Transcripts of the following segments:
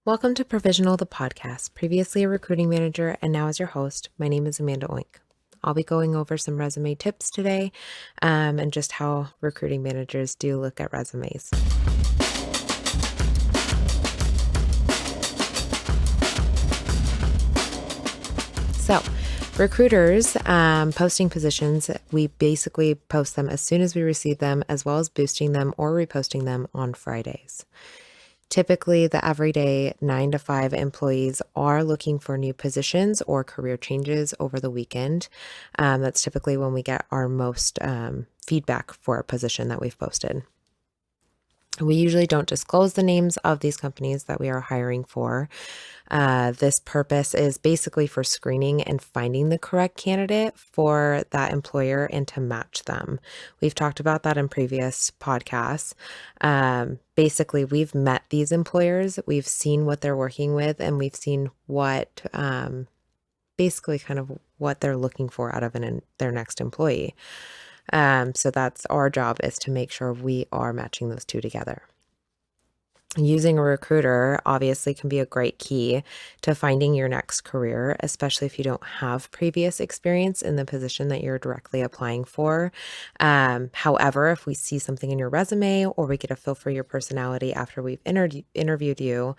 Welcome to Provisional, the podcast. Previously a recruiting manager and now as your host, my name is Amanda Oink. I'll be going over some resume tips today and just how recruiting managers do look at resumes. So, recruiters posting positions, we basically post them as soon as we receive them, as well as boosting them or reposting them on Fridays. Typically, the everyday 9 to 5 employees are looking for new positions or career changes over the weekend. That's typically when we get our most feedback for a position that we've posted. We usually don't disclose the names of these companies that we are hiring for. This purpose is basically for screening and finding the correct candidate for that employer and to match them. We've talked about that in previous podcasts. Basically, we've met these employers, we've seen what they're working with, and we've seen what basically kind of what they're looking for out of their next employee. So that's our job, is to make sure we are matching those two together. Using a recruiter obviously can be a great key to finding your next career, especially if you don't have previous experience in the position that you're directly applying for. However, if we see something in your resume or we get a feel for your personality after we've interviewed you,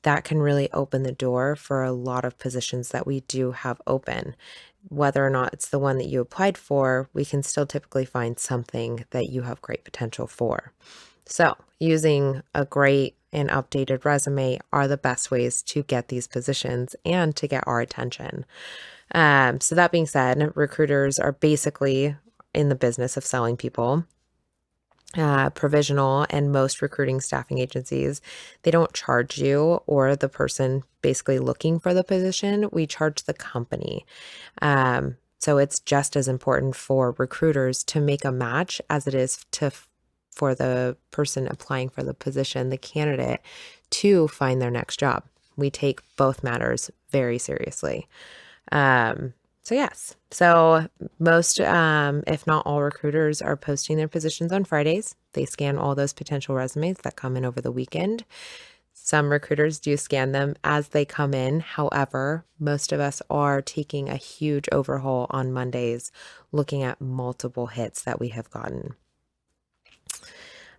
that can really open the door for a lot of positions that we do have open. Whether or not it's the one that you applied for, we can still typically find something that you have great potential for. So, using a great and updated resume are the best ways to get these positions and to get our attention. So that being said, recruiters are basically in the business of selling people. Provisional and most recruiting staffing agencies, they don't charge you or the person basically looking for the position. We charge the company. So it's just as important for recruiters to make a match as it is for the person applying for the position, the candidate, to find their next job. We take both matters very seriously. So most, if not all, recruiters are posting their positions on Fridays. They scan all those potential resumes that come in over the weekend. Some recruiters do scan them as they come in. However, most of us are taking a huge overhaul on Mondays, looking at multiple hits that we have gotten.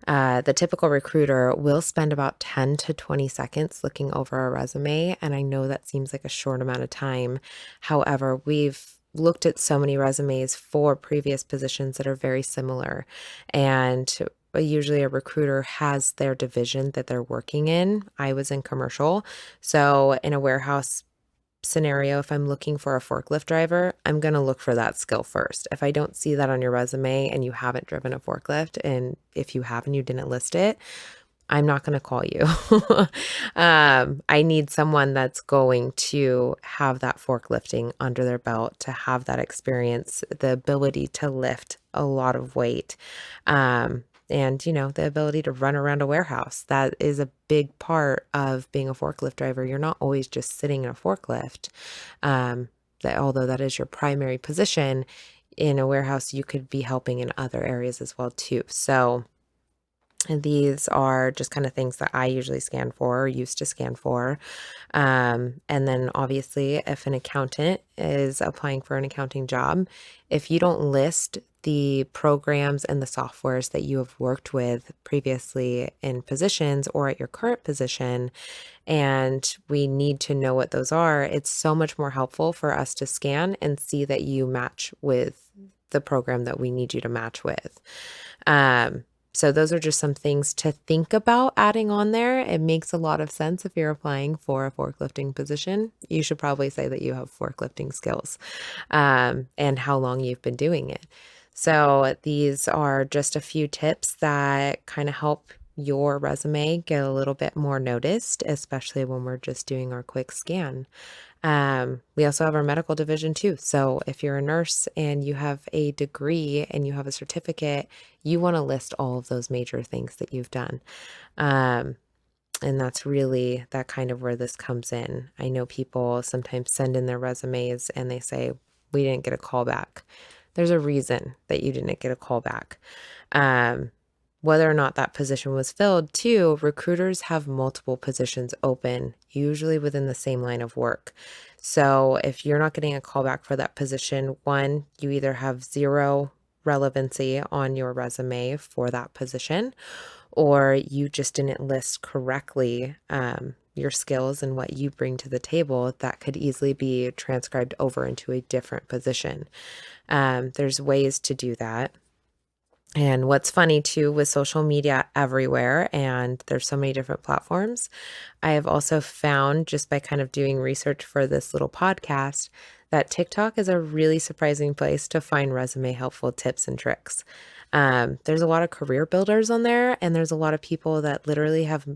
The typical recruiter will spend about 10 to 20 seconds looking over a resume, and I know that seems like a short amount of time. However, we've looked at so many resumes for previous positions that are very similar, and usually a recruiter has their division that they're working in. I was in commercial, so in a warehouse scenario, if I'm looking for a forklift driver, I'm going to look for that skill first. If I don't see that on your resume and you haven't driven a forklift, and if you have and you didn't list it, I'm not going to call you. I need someone that's going to have that forklifting under their belt, to have that experience, the ability to lift a lot of weight. And, the ability to run around a warehouse. That is a big part of being a forklift driver. You're not always just sitting in a forklift. Although that is your primary position in a warehouse, you could be helping in other areas as well too. So these are just kind of things that I usually scan for, or used to scan for. And then obviously, if an accountant is applying for an accounting job, if you don't list the programs and the softwares that you have worked with previously in positions or at your current position, and we need to know what those are, it's so much more helpful for us to scan and see that you match with the program that we need you to match with. So those are just some things to think about adding on there. It makes a lot of sense if you're applying for a forklifting position. You should probably say that you have forklifting skills and how long you've been doing it. So these are just a few tips that kind of help your resume get a little bit more noticed, especially when we're just doing our quick scan. We also have our medical division too. So if you're a nurse and you have a degree and you have a certificate, you want to list all of those major things that you've done. And that's really that kind of where this comes in. I know people sometimes send in their resumes and they say, we didn't get a call back. There's a reason that you didn't get a call back. whether or not that position was filled, too, recruiters have multiple positions open, usually within the same line of work. So if you're not getting a call back for that position, one, you either have zero relevancy on your resume for that position, or you just didn't list correctly your skills and what you bring to the table that could easily be transcribed over into a different position. There's ways to do that. And what's funny too, with social media everywhere, and there's so many different platforms, I have also found just by kind of doing research for this little podcast that TikTok is a really surprising place to find resume helpful tips and tricks. There's a lot of career builders on there, and there's a lot of people that literally have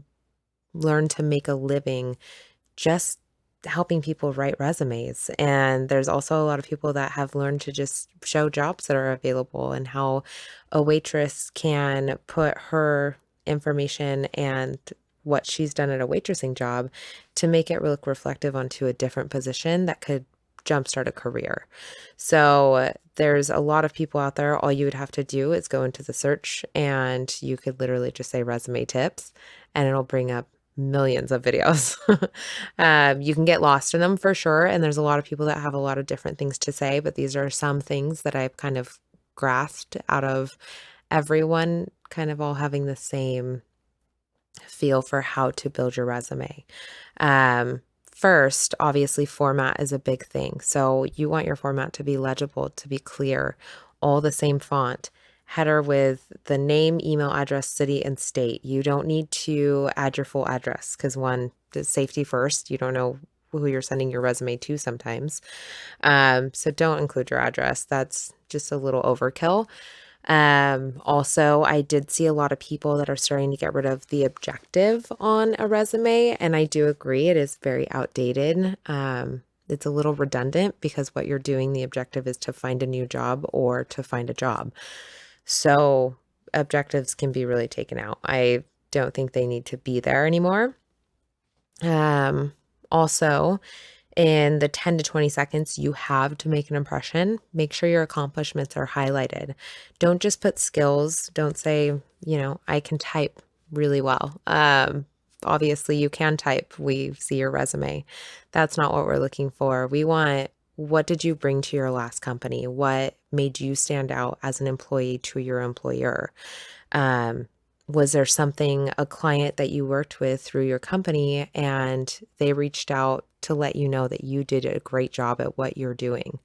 learned to make a living just helping people write resumes. And there's also a lot of people that have learned to just show jobs that are available and how a waitress can put her information and what she's done at a waitressing job to make it look reflective onto a different position that could jumpstart a career. So there's a lot of people out there. All you would have to do is go into the search and you could literally just say resume tips and it'll bring up millions of videos. You can get lost in them for sure. And there's a lot of people that have a lot of different things to say, but these are some things that I've kind of grasped out of everyone kind of all having the same feel for how to build your resume. First, obviously, format is a big thing. So you want your format to be legible, to be clear, all the same font. Header with the name, email address, city, and state. You don't need to add your full address because one, the safety first. You don't know who you're sending your resume to sometimes. So don't include your address. That's just a little overkill. Also, I did see a lot of people that are starting to get rid of the objective on a resume, and I do agree it is very outdated. It's a little redundant because what you're doing, the objective is to find a new job or to find a job. So objectives can be really taken out. I don't think they need to be there anymore. Also, in the 10 to 20 seconds you have to make an impression, make sure your accomplishments are highlighted. Don't just put skills. Don't say, I can type really well. Obviously, you can type. We see your resume. That's not what we're looking for. We want what did you bring to your last company? What made you stand out as an employee to your employer? Was there something, a client that you worked with through your company and they reached out to let you know that you did a great job at what you're doing?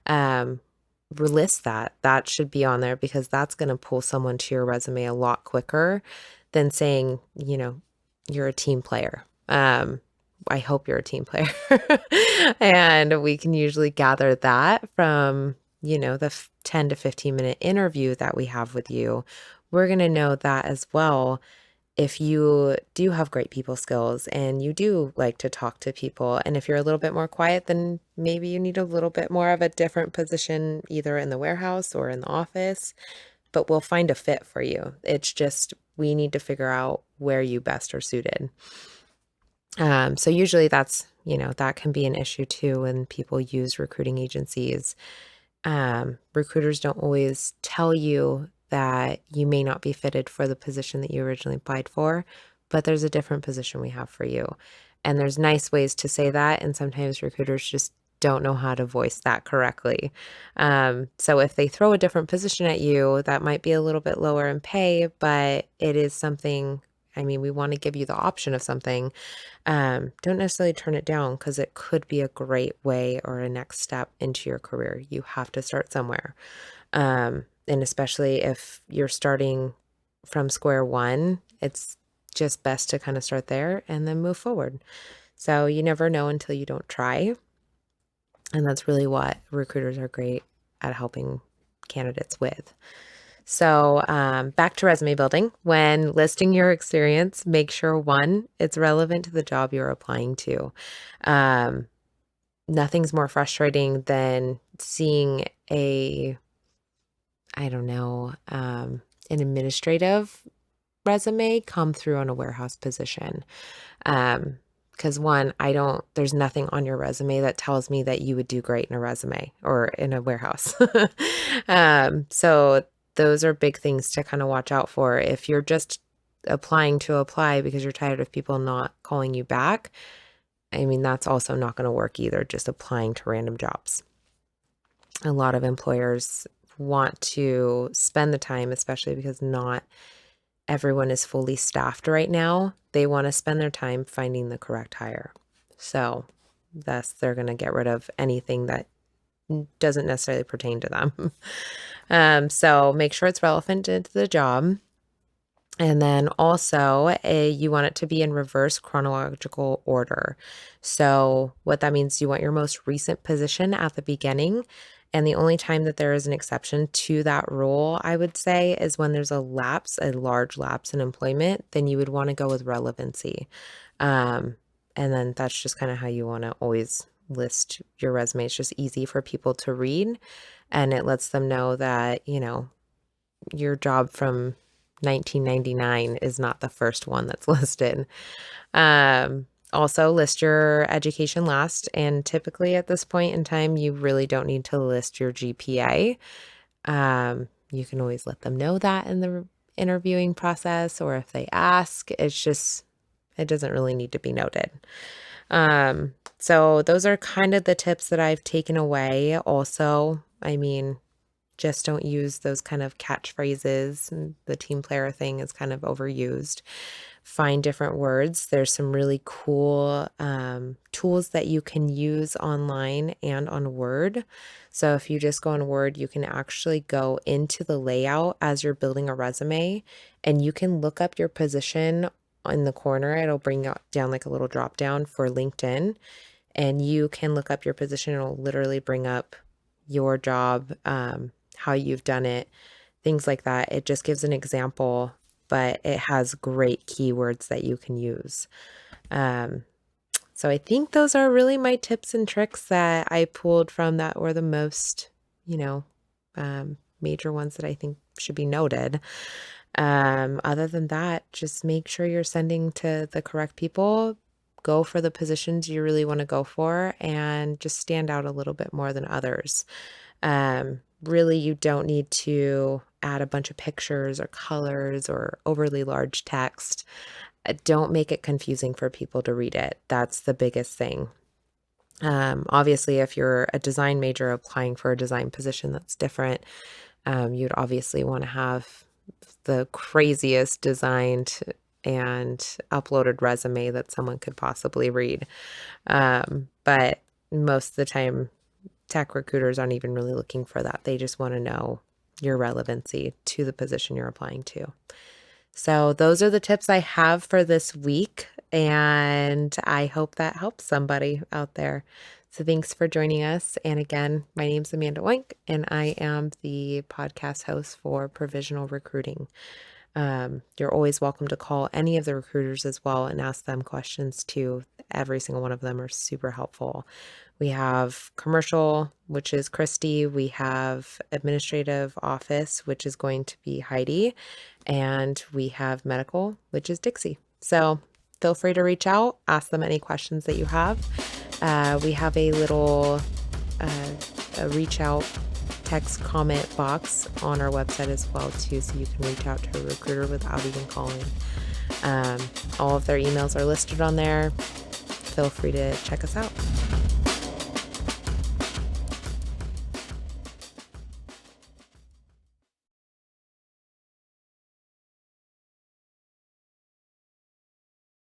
List that. That should be on there because that's going to pull someone to your resume a lot quicker than saying, you're a team player. I hope you're a team player. And we can usually gather that from, the 10 to 15-minute interview that we have with you. We're going to know that as well. If you do have great people skills and you do like to talk to people, and if you're a little bit more quiet, then maybe you need a little bit more of a different position, either in the warehouse or in the office, but we'll find a fit for you. It's just, we need to figure out where you best are suited. So usually that's, that can be an issue too when people use recruiting agencies. Recruiters don't always tell you that you may not be fitted for the position that you originally applied for, but there's a different position we have for you. And there's nice ways to say that. And sometimes recruiters just don't know how to voice that correctly. So if they throw a different position at you, that might be a little bit lower in pay, but it is something, we want to give you the option of something. Don't necessarily turn it down because it could be a great way or a next step into your career. You have to start somewhere. And especially if you're starting from square one, it's just best to kind of start there and then move forward. So you never know until you don't try. And that's really what recruiters are great at helping candidates with. So back to resume building. When listing your experience, make sure one, it's relevant to the job you're applying to. Nothing's more frustrating than seeing an administrative resume come through on a warehouse position. Because one, there's nothing on your resume that tells me that you would do great in a resume or in a warehouse. So those are big things to kind of watch out for. If you're just applying to apply because you're tired of people not calling you back, I mean, that's also not going to work either, just applying to random jobs. A lot of employers want to spend the time, especially because not everyone is fully staffed right now. They want to spend their time finding the correct hire. So thus they're going to get rid of anything that doesn't necessarily pertain to them. So make sure it's relevant to the job. And then also, you want it to be in reverse chronological order. So what that means, you want your most recent position at the beginning. And the only time that there is an exception to that rule, I would say, is when there's a large lapse in employment, then you would want to go with relevancy. And then that's just kind of how you want to always list your resume. It's just easy for people to read, and it lets them know that, your job from 1999 is not the first one that's listed. Also list your education last, and typically at this point in time, you really don't need to list your GPA. You can always let them know that in the interviewing process, or if they ask, it doesn't really need to be noted. So those are kind of the tips that I've taken away. Also, I mean, just don't use those kind of catchphrases. And the team player thing is kind of overused. Find different words. There's some really cool tools that you can use online and on Word. So if you just go on Word, you can actually go into the layout as you're building a resume, and you can look up your position in the corner. It'll bring down like a little drop down for LinkedIn, and you can look up your position. It'll literally bring up your job, how you've done it, things like that. It just gives an example, but it has great keywords that you can use. So I think those are really my tips and tricks that I pulled from that were the most, major ones that I think should be noted. Other than that, just make sure you're sending to the correct people. Go for the positions you really want to go for, and just stand out a little bit more than others. Really, you don't need to add a bunch of pictures or colors or overly large text. Don't make it confusing for people to read it. That's the biggest thing. Obviously, if you're a design major applying for a design position, that's different. You'd obviously want to have the craziest designed and uploaded resume that someone could possibly read. But most of the time, tech recruiters aren't even really looking for that. They just want to know your relevancy to the position you're applying to. So those are the tips I have for this week, and I hope that helps somebody out there. So thanks for joining us. And again, my name's Amanda Oink, and I am the podcast host for Provisional Recruiting. You're always welcome to call any of the recruiters as well and ask them questions too. Every single one of them are super helpful. We have commercial, which is Christy. We have administrative office, which is going to be Heidi. And we have medical, which is Dixie. So feel free to reach out, ask them any questions that you have. We have a little a reach out text comment box on our website as well too, so you can reach out to a recruiter without even calling. All of their emails are listed on there. Feel free to check us out.